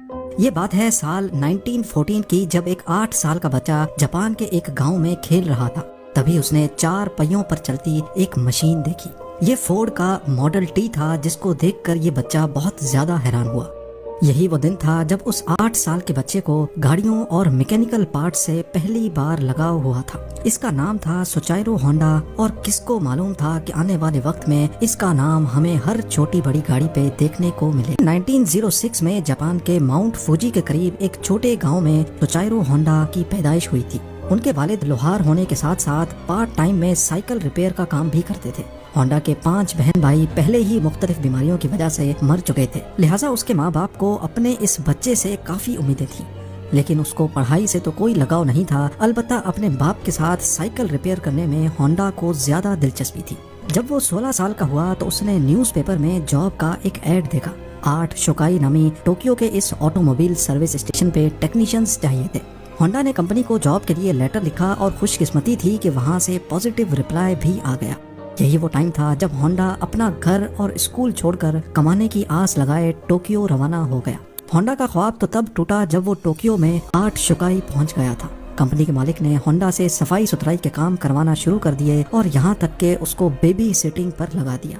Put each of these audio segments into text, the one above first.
یہ بات ہے سال 1914 کی، جب ایک 8 سال کا بچہ جاپان کے ایک گاؤں میں کھیل رہا تھا۔ تبھی اس نے 4 پہیوں پر چلتی ایک مشین دیکھی۔ یہ فورڈ کا ماڈل ٹی تھا، جس کو دیکھ کر یہ بچہ بہت زیادہ حیران ہوا۔ یہی وہ دن تھا جب اس 8 سال کے بچے کو گاڑیوں اور میکینیکل پارٹ سے پہلی بار لگاؤ ہوا تھا۔ اس کا نام تھا سوچائرو ہونڈا، اور کس کو معلوم تھا کہ آنے والے وقت میں اس کا نام ہمیں ہر چھوٹی بڑی گاڑی پہ دیکھنے کو ملے۔ 1906 میں جاپان کے ماؤنٹ فوجی کے قریب ایک چھوٹے گاؤں میں سوچائرو ہونڈا کی پیدائش ہوئی تھی۔ ان کے والد لوہار ہونے کے ساتھ ساتھ پارٹ ٹائم میں سائیکل ریپیئر کا کام بھی کرتے تھے۔ ہونڈا کے 5 بہن بھائی پہلے ہی مختلف بیماریوں کی وجہ سے مر چکے تھے، لہٰذا اس کے ماں باپ کو اپنے اس بچے سے کافی امیدیں تھیں، لیکن اس کو پڑھائی سے تو کوئی لگاؤ نہیں تھا۔ البتہ اپنے باپ کے ساتھ سائیکل ریپیئر کرنے میں ہونڈا کو زیادہ دلچسپی تھی۔ جب وہ 16 سال کا ہوا تو اس نے نیوز پیپر میں جاب کا ایک ایڈ دیکھا۔ 8 شوکائی نامی ٹوکیو کے اس آٹو موبائل سروس اسٹیشن پہ ٹیکنیشینز چاہیے تھے۔ ہونڈا نے کمپنی کو جاب کے لیے لیٹر لکھا اور خوش قسمتی تھی کہ وہاں سے پازیٹیو رپلائی بھی آ گیا۔ یہی وہ ٹائم تھا جب ہونڈا اپنا گھر اور اسکول چھوڑ کر کمانے کی آس لگائے ٹوکیو روانہ ہو گیا۔ ہونڈا کا خواب تو تب ٹوٹا جب وہ ٹوکیو میں 8 شوکائی پہنچ گیا تھا۔ کمپنی کے مالک نے ہونڈا سے صفائی ستھرائی کے کام کروانا شروع کر دیے اور یہاں تک کہ اس کو بیبی سیٹنگ پر لگا دیا۔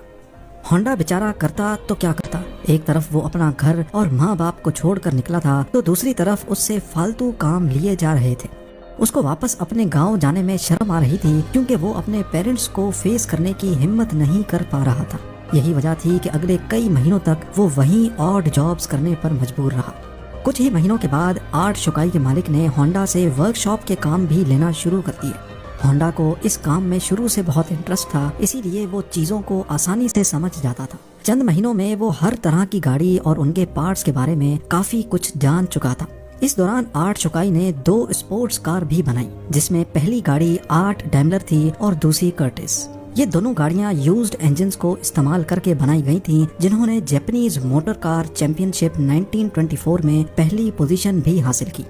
ہونڈا بیچارہ کرتا تو کیا کرتا، ایک طرف وہ اپنا گھر اور ماں باپ کو چھوڑ کر نکلا تھا تو دوسری طرف اس سے فالتو کام لیے جا رہے تھے۔ اس کو واپس اپنے گاؤں جانے میں شرم آ رہی تھی، کیونکہ وہ اپنے پیرنٹس کو فیس کرنے کی ہمت نہیں کر پا رہا تھا۔ یہی وجہ تھی کہ اگلے کئی مہینوں تک وہ وہیں آڈ جابز کرنے پر مجبور رہا۔ کچھ ہی مہینوں کے بعد 8 شوکائی کے مالک نے ہونڈا سے ورک شاپ کے کام بھی لینا شروع کر دیے۔ ہونڈا کو اس کام میں شروع سے بہت انٹرسٹ تھا، اسی لیے وہ چیزوں کو آسانی سے سمجھ جاتا تھا۔ چند مہینوں میں وہ ہر طرح کی گاڑی اور ان کے پارٹس کے بارے میں کافی کچھ جان چکا تھا۔ اس دوران 8 شوکائی نے 2 اسپورٹس کار بھی بنائی، جس میں پہلی گاڑی 8 ڈیملر تھی اور دوسری کرٹس۔ یہ دونوں گاڑیاں یوزڈ انجنز کو استعمال کر کے بنائی گئی تھیں، جنہوں نے جاپنیز موٹر کار چیمپئن شپ 1924 میں پہلی پوزیشن بھی حاصل کی۔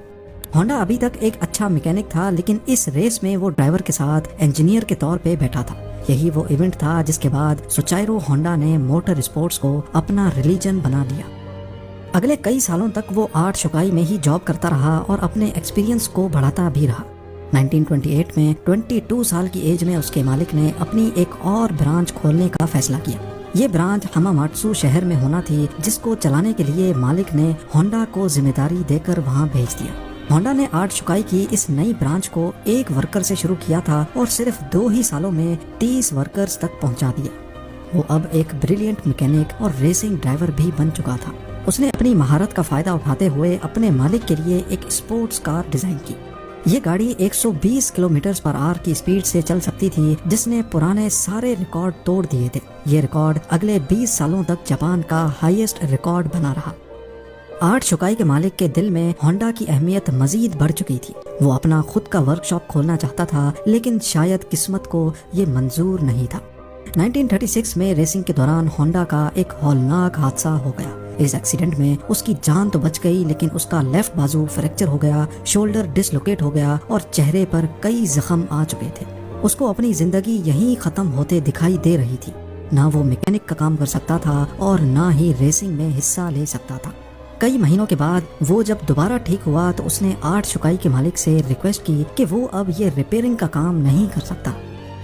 ہونڈا ابھی تک ایک اچھا میکینک تھا، لیکن اس ریس میں وہ ڈرائیور کے ساتھ انجینئر کے طور پہ بیٹھا تھا۔ یہی وہ ایونٹ تھا جس کے بعد سوچائرو ہونڈا نے موٹر اسپورٹس کو اپنا ریلیجن بنا لیا۔ اگلے کئی سالوں تک وہ 8 شوکائی میں ہی جاب کرتا رہا اور اپنے ایکسپیرینس کو بڑھاتا بھی رہا۔ 1928 میں 22 سال کی ایج میں اس کے مالک نے اپنی ایک اور برانچ کھولنے کا فیصلہ کیا۔ یہ برانچ ہاماماتسو شہر میں ہونا تھی، جس کو چلانے کے لیے مالک نے ہونڈا کو ذمہ داری دے کر وہاں بھیج دیا۔ ہونڈا نے 8 شوکائی کی اس نئی برانچ کو 1 ورکر سے شروع کیا تھا اور صرف 2 ہی سالوں میں 30 ورکرز تک پہنچا دیا۔ وہ اب ایک بریلینٹ میکینک اور ریسنگ ڈرائیور بھی بن چکا تھا۔ اس نے اپنی مہارت کا فائدہ اٹھاتے ہوئے اپنے مالک کے لیے ایک اسپورٹس کار ڈیزائن کی۔ یہ گاڑی 120 کلومیٹر پر آور کی اسپیڈ سے چل سکتی تھی، جس نے پرانے سارے ریکارڈ توڑ دیے تھے۔ یہ ریکارڈ اگلے 20 سالوں تک جاپان کا ہائیسٹ ریکارڈ بنا رہا۔ 8 شوکائی کے مالک کے دل میں ہونڈا کی اہمیت مزید بڑھ چکی تھی۔ وہ اپنا خود کا ورک شاپ کھولنا چاہتا تھا، لیکن شاید قسمت کو یہ منظور نہیں تھا۔ 1936 میں ریسنگ کے دوران ہونڈا کا ایک ہولناک حادثہ ہو گیا۔ اس ایکسیڈنٹ میں اس کی جان تو بچ گئی، لیکن اس کا لیفٹ بازو فریکچر ہو گیا، شولڈر ڈسلوکیٹ ہو گیا اور چہرے پر کئی زخم آ چکے تھے۔ اس کو اپنی زندگی یہیں ختم ہوتے دکھائی دے رہی تھی۔ نہ وہ میکینک کا کام کر سکتا تھا اور نہ ہی ریسنگ میں حصہ لے سکتا تھا۔ کئی مہینوں کے بعد وہ جب دوبارہ ٹھیک ہوا تو اس نے 8 شوکائی کے مالک سے ریکویسٹ کی کہ وہ اب یہ ریپیئرنگ کا کام نہیں کر سکتا،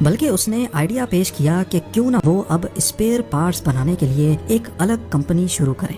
بلکہ اس نے آئیڈیا پیش کیا کہ کیوں نہ وہ اب اسپیئر پارٹس بنانے کے لیے ایک الگ کمپنی شروع کرے۔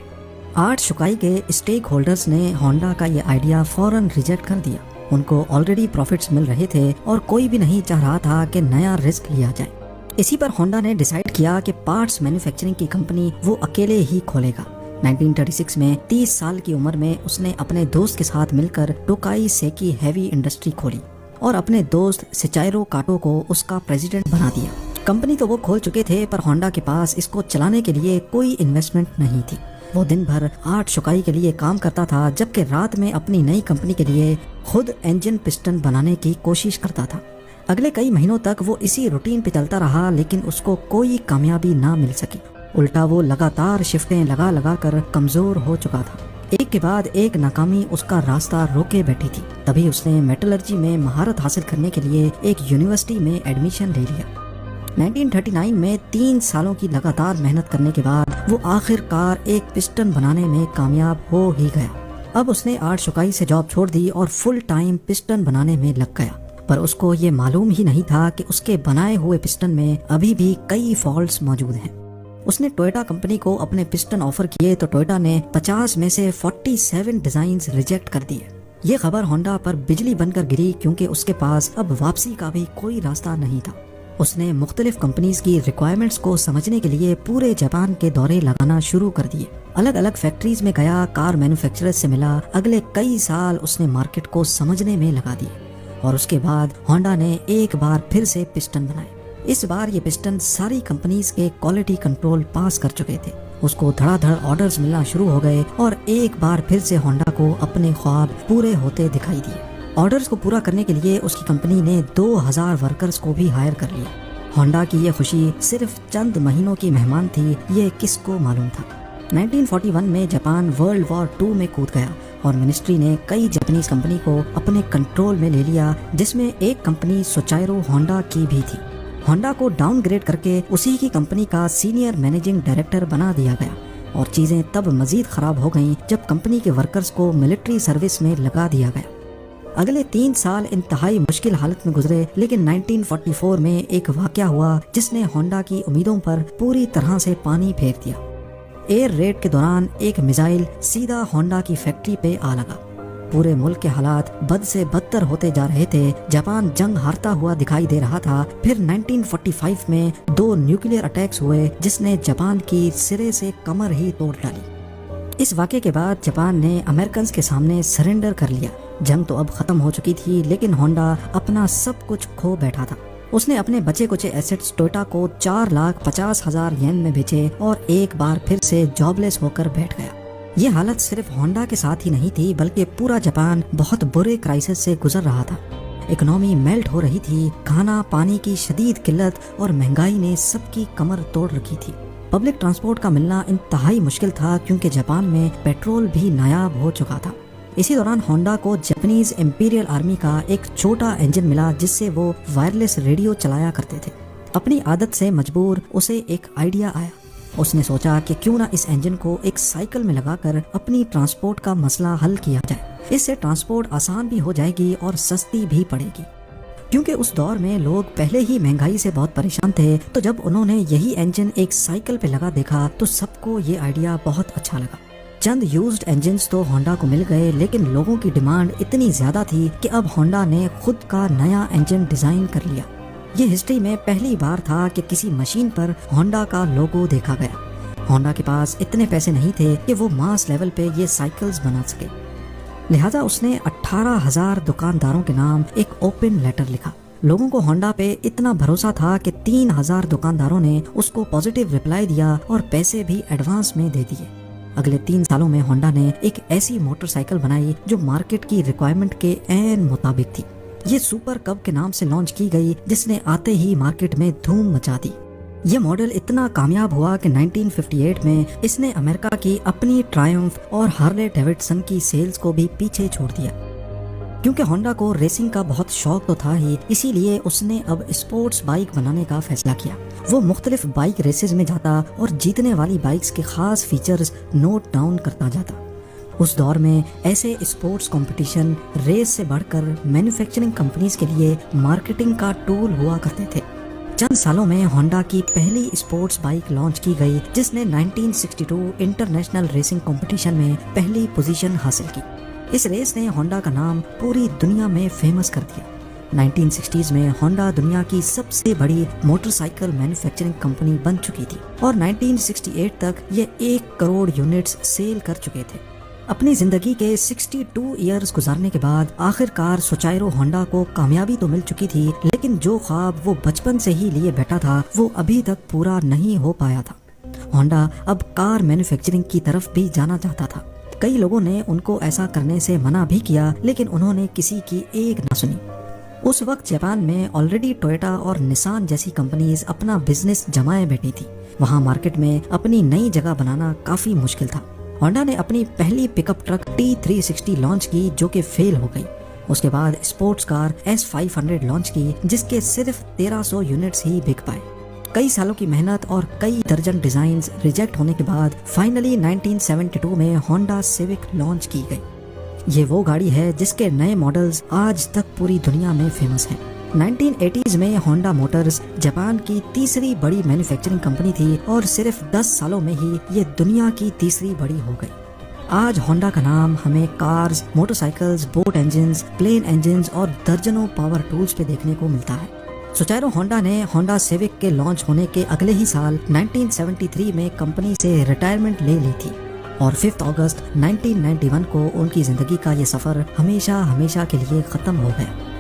8 شوکائی کے اسٹیک ہولڈرز نے ہونڈا کا یہ آئیڈیا فوراً ریجیکٹ کر دیا۔ ان کو آلریڈی پروفٹس مل رہے تھے اور کوئی بھی نہیں چاہ رہا تھا کہ نیا رسک لیا جائے۔ اسی پر ہونڈا نے ڈیسائیڈ کیا کہ پارٹس مینوفیکچرنگ کی کمپنی وہ اکیلے ہی کھولے گا۔ 1936 میں 30 سال کی عمر میں اس نے اپنے دوست کے ساتھ مل کر ٹوکائی سیکی ہیوی انڈسٹری کھولی اور اپنے دوست سچائرو کاٹو کو اس کا پریزیڈنٹ بنا دیا۔ کمپنی تو وہ کھول چکے تھے، پر ہونڈا کے پاس اس کو چلانے کے لیے کوئی انویسٹمنٹ نہیں تھی۔ وہ دن بھر 8 شوکائی کے لیے کام کرتا تھا، جبکہ رات میں اپنی نئی کمپنی کے لیے خود انجن پسٹن بنانے کی کوشش کرتا تھا۔ اگلے کئی مہینوں تک وہ اسی روٹین پہ چلتا رہا، لیکن اس کو کوئی کامیابی نہ مل سکی۔ الٹا وہ لگاتار شفٹیں لگا کر کمزور ہو چکا تھا۔ ایک کے بعد ایک ناکامی اس کا راستہ روکے بیٹھی تھی۔ تبھی اس نے میٹلرجی میں مہارت حاصل کرنے کے لیے ایک یونیورسٹی میں ایڈمیشن لے لیا۔ 1939 میں 3 سالوں کی لگاتار محنت کرنے کے بعد وہ آخر کار ایک پسٹن بنانے میں کامیاب ہو ہی گیا۔ اب اس نے آرٹ شکائی سے جاب چھوڑ دی اور فل ٹائم پسٹن بنانے میں لگ گیا، پر اس کو یہ معلوم ہی نہیں تھا کہ اس کے بنائے ہوئے پسٹن میں ابھی بھی کئی فالٹس موجود ہیں۔ اس نے ٹوئٹا کمپنی کو اپنے پسٹن آفر کیے تو ٹوئٹا نے 50 میں سے 47 ڈیزائنز ریجیکٹ کر دیے۔ یہ خبر ہونڈا پر بجلی بن کر گری کیونکہ اس کے پاس اب واپسی کا بھی کوئی راستہ نہیں تھا۔ اس نے مختلف کمپنیز کی ریکوائرمنٹس کو سمجھنے کے لیے پورے جاپان کے دورے لگانا شروع کر دیے، الگ الگ فیکٹریز میں گیا، کار مینوفیکچرر سے ملا۔ اگلے کئی سال اس نے مارکیٹ کو سمجھنے میں لگا دیے اور اس کے بعد ہونڈا نے ایک بار پھر سے پسٹن بنائے۔ اس بار یہ پسٹن ساری کمپنیز کے کوالٹی کنٹرول پاس کر چکے تھے۔ اس کو دھڑا دھڑ آرڈرز ملنا شروع ہو گئے اور ایک بار پھر سے ہونڈا کو اپنے خواب پورے ہوتے دکھائی دیے۔ آرڈرز کو پورا کرنے کے لیے اس کی کمپنی نے 2000 ورکرز کو بھی ہائر کر لیا۔ ہونڈا کی یہ خوشی صرف چند مہینوں کی مہمان تھی، یہ کس کو معلوم تھا۔ 1941 میں جاپان ورلڈ وار 2 میں کود گیا اور منسٹری نے کئی جاپانیز کمپنی کو اپنے کنٹرول میں لے لیا، جس میں ایک کمپنی سوچائرو ہونڈا کی بھی تھی۔ ہونڈا کو ڈاؤن گریڈ کر کے اسی کی کمپنی کا سینئر مینیجنگ ڈائریکٹر بنا دیا گیا اور چیزیں تب مزید خراب ہو گئیں جب کمپنی کے ورکرز کو ملٹری سروس میں لگا دیا گیا۔ اگلے 3 سال انتہائی مشکل حالت میں گزرے، لیکن 1944 میں ایک واقعہ ہوا جس نے ہونڈا کی امیدوں پر پوری طرح سے پانی پھیر دیا۔ ایئر ریڈ کے دوران ایک میزائل سیدھا ہونڈا کی فیکٹری پہ آ لگا۔ پورے ملک کے حالات بد سے بدتر ہوتے جا رہے تھے، جاپان جنگ ہارتا ہوا دکھائی دے رہا تھا۔ پھر 1945 میں 2 نیوکلیئر اٹیکس ہوئے جس نے جاپان کی سرے سے کمر ہی توڑ ڈالی۔ اس واقعے کے بعد جاپان نے امریکنز کے سامنے سرنڈر کر لیا۔ جنگ تو اب ختم ہو چکی تھی، لیکن ہونڈا اپنا سب کچھ کھو بیٹھا تھا۔ اس نے اپنے بچے کچے ایسٹس ٹوئٹا کو 4,50,000 ین میں بیچے اور ایک بار پھر سے جاب لیس ہو کر بیٹھ گیا۔ یہ حالت صرف ہونڈا کے ساتھ ہی نہیں تھی، بلکہ پورا جاپان بہت برے کرائسس سے گزر رہا تھا۔ اکنامی میلٹ ہو رہی تھی، کھانا پانی کی شدید قلت اور مہنگائی نے سب کی کمر توڑ رکھی تھی۔ پبلک ٹرانسپورٹ کا ملنا انتہائی مشکل تھا کیونکہ جاپان میں پیٹرول بھی نایاب ہو چکا تھا۔ اسی دوران ہونڈا کو جاپانیز امپیریل آرمی کا ایک چھوٹا انجن ملا جس سے وہ وائرلیس ریڈیو چلایا کرتے تھے۔ اپنی عادت سے مجبور اسے ایک آئیڈیا آیا۔ اس نے سوچا کہ کیوں نہ اس انجن کو ایک سائیکل میں لگا کر اپنی ٹرانسپورٹ کا مسئلہ حل کیا جائے۔ اس سے ٹرانسپورٹ آسان بھی ہو جائے گی اور سستی بھی پڑے گی۔ کیونکہ اس دور میں لوگ پہلے ہی مہنگائی سے بہت پریشان تھے، تو جب انہوں نے یہی انجن ایک سائیکل پہ لگا دیکھا تو سب کو یہ آئیڈیا بہت اچھا لگا۔ چند یوزڈ انجنز تو ہونڈا کو مل گئے، لیکن لوگوں کی ڈیمانڈ اتنی زیادہ تھی کہ اب ہونڈا نے خود کا نیا انجن ڈیزائن کر لیا۔ یہ ہسٹری میں پہلی بار تھا کہ کسی مشین پر ہونڈا کا لوگو دیکھا گیا۔ ہونڈا کے پاس اتنے پیسے نہیں تھے کہ وہ ماس لیول پہ یہ سائیکلز بنا سکے، لہٰذا اس نے 18,000 دکانداروں کے نام ایک اوپن لیٹر لکھا۔ لوگوں کو ہونڈا پہ اتنا بھروسہ تھا کہ 3,000 دکانداروں نے اس کو پازیٹیو رپلائی دیا اور پیسے بھی ایڈوانس میں دے دیے۔ اگلے 3 سالوں میں ہونڈا نے ایک ایسی موٹر سائیکل بنائی جو مارکیٹ کی ریکوائرمنٹ کے عین مطابق تھی۔ یہ سپر کب کے نام سے لانچ کی گئی جس نے آتے ہی مارکیٹ میں دھوم مچا دی۔ یہ ماڈل اتنا کامیاب ہوا کہ 1958 میں اس نے امریکہ کی اپنی ٹرائمف اور ہارلے ڈیوڈسن کی سیلز کو بھی پیچھے چھوڑ دیا۔ کیونکہ ہونڈا کو ریسنگ کا بہت شوق تو تھا ہی، اسی لیے اس نے اب اسپورٹس بائک بنانے کا فیصلہ کیا۔ وہ مختلف بائک ریسز میں جاتا اور جیتنے والی بائکس کے خاص فیچرز نوٹ ڈاؤن کرتا جاتا۔ اس دور میں ایسے اسپورٹس کمپٹیشن ریس سے بڑھ کر مینوفیکچرنگ کمپنیز کے لیے مارکیٹنگ کا ٹول ہوا کرتے تھے۔ چند سالوں میں ہونڈا کی پہلی اسپورٹس بائک لانچ کی گئی جس نے 1962 انٹرنیشنل ریسنگ کمپٹیشن میں پہلی پوزیشن حاصل کی۔ اس ریس نے ہونڈا کا نام پوری دنیا میں فیمس کر دیا۔ 1960s میں ہونڈا دنیا کی سب سے بڑی موٹر سائیکل مینوفیکچرنگ کمپنی بن چکی تھی اور 1968 تک یہ 1 کروڑ یونٹس سیل کر چکے تھے۔ اپنی زندگی کے 62 ایئرز گزارنے کے بعد آخر کار سوچائرو ہونڈا کو کامیابی تو مل چکی تھی، لیکن جو خواب وہ بچپن سے ہی لیے بیٹھا تھا وہ ابھی تک پورا نہیں ہو پایا تھا۔ ہونڈا اب کار مینوفیکچرنگ کی طرف بھی جانا چاہتا تھا۔ کئی لوگوں نے ان کو ایسا کرنے سے منع بھی کیا، لیکن انہوں نے کسی کی ایک نہ سنی۔ اس وقت جاپان میں آلریڈی ٹوئٹا اور نسان جیسی کمپنیز اپنا بزنس جمائے بیٹھی تھی۔ وہاں مارکیٹ میں اپنی نئی جگہ بنانا کافی مشکل تھا۔ ہونڈا نے اپنی پہلی پک اپ ٹرک T360 لانچ کی جو کہ فیل ہو گئی۔ اس کے بعد اسپورٹس کار S500 لانچ کی جس کے صرف 1300 یونٹس ہی بک پائے۔ کئی سالوں کی محنت اور کئی درجن ڈیزائنز ریجیکٹ ہونے کے بعد فائنلی 1972 میں ہونڈا سیوک لانچ کی گئی۔ یہ وہ گاڑی ہے جس کے نئے ماڈلز آج تک پوری دنیا میں فیمس ہیں۔ 1980s میں ہونڈا موٹرز جاپان کی تیسری بڑی مینوفیکچرنگ کمپنی تھی اور صرف 10 سالوں میں ہی یہ دنیا کی تیسری بڑی ہو گئی۔ آج ہونڈا کا نام ہمیں cars, motorcycles, boat engines, plane engines اور درجنوں پاور ٹولز پہ دیکھنے کو ملتا ہے۔ سوچائرو ہونڈا نے ہونڈا سیوک کے لانچ ہونے کے اگلے ہی سال 1973 میں کمپنی سے ریٹائرمنٹ لے لی تھی اور 5 اگست 1991 کو ان کی زندگی کا یہ سفر ہمیشہ کے لیے ختم ہو گیا۔